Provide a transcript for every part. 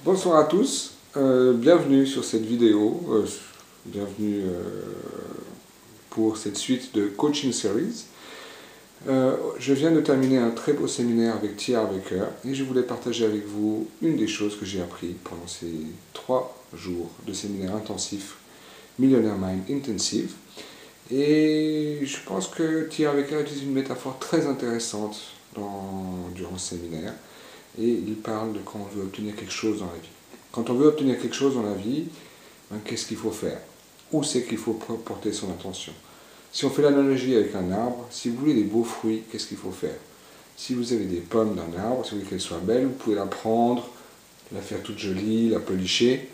Bonsoir à tous, bienvenue sur cette vidéo, bienvenue pour cette suite de Coaching Series. Je viens de terminer un très beau séminaire avec T.R. Baker et je voulais partager avec vous une des choses que j'ai appris pendant ces 3 jours de séminaire intensif, Millionaire Mind Intensive. Et je pense que T.R. Baker utilise une métaphore très intéressante durant ce séminaire. Et il parle de quand on veut obtenir quelque chose dans la vie. Quand on veut obtenir quelque chose dans la vie, qu'est-ce qu'il faut faire? Où c'est qu'il faut porter son attention? Si on fait l'analogie avec un arbre, si vous voulez des beaux fruits, qu'est-ce qu'il faut faire? Si vous avez des pommes d'un arbre, si vous voulez qu'elles soient belles, vous pouvez la prendre, la faire toute jolie, la policher.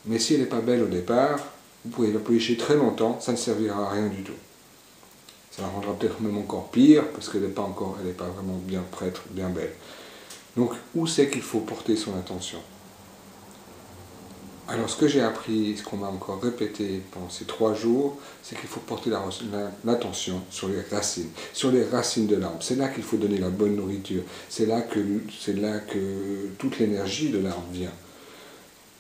Mais si elle n'est pas belle au départ, vous pouvez la policher très longtemps, ça ne servira à rien du tout. Ça la rendra peut-être même encore pire, parce qu'elle n'est pas vraiment bien prête, bien belle. Donc, où c'est qu'il faut porter son attention? Alors, ce que j'ai appris, ce qu'on m'a encore répété pendant ces 3 jours, c'est qu'il faut porter l'attention sur les racines de l'arbre. C'est là qu'il faut donner la bonne nourriture. C'est là que toute l'énergie de l'arbre vient.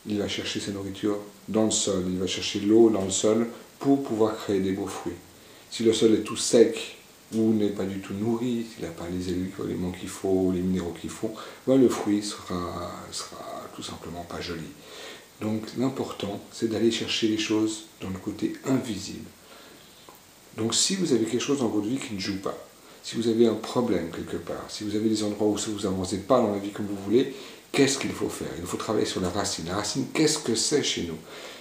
Il va chercher sa nourriture dans le sol, il va chercher l'eau dans le sol pour pouvoir créer des beaux fruits. Si le sol est tout sec, ou n'est pas du tout nourri, s'il n'a pas les éléments qu'il faut, les minéraux qu'il faut, le fruit sera tout simplement pas joli. Donc l'important, c'est d'aller chercher les choses dans le côté invisible. Donc si vous avez quelque chose dans votre vie qui ne joue pas, si vous avez un problème quelque part, si vous avez des endroits où vous n'avancez pas dans la vie comme vous voulez, qu'est-ce qu'il faut faire? Il faut travailler sur la racine. La racine, qu'est-ce que c'est chez nous?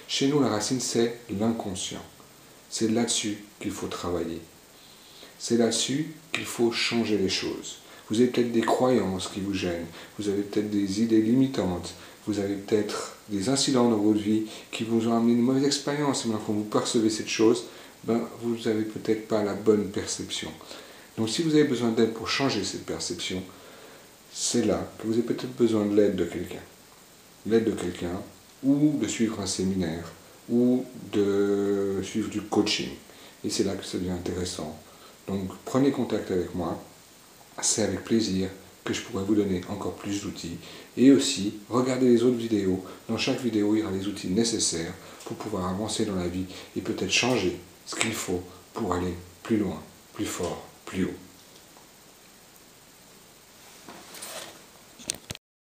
Chez nous, la racine, c'est l'inconscient. C'est là-dessus qu'il faut travailler. C'est là-dessus qu'il faut changer les choses. Vous avez peut-être des croyances qui vous gênent, vous avez peut-être des idées limitantes, vous avez peut-être des incidents dans votre vie qui vous ont amené une mauvaise expérience. Et maintenant, quand vous percevez cette chose, vous n'avez peut-être pas la bonne perception. Donc si vous avez besoin d'aide pour changer cette perception, c'est là que vous avez peut-être besoin de l'aide de quelqu'un. L'aide de quelqu'un, ou de suivre un séminaire, ou de suivre du coaching. Et c'est là que ça devient intéressant. Donc prenez contact avec moi, c'est avec plaisir que je pourrai vous donner encore plus d'outils. Et aussi, regardez les autres vidéos. Dans chaque vidéo, il y aura les outils nécessaires pour pouvoir avancer dans la vie et peut-être changer ce qu'il faut pour aller plus loin, plus fort, plus haut.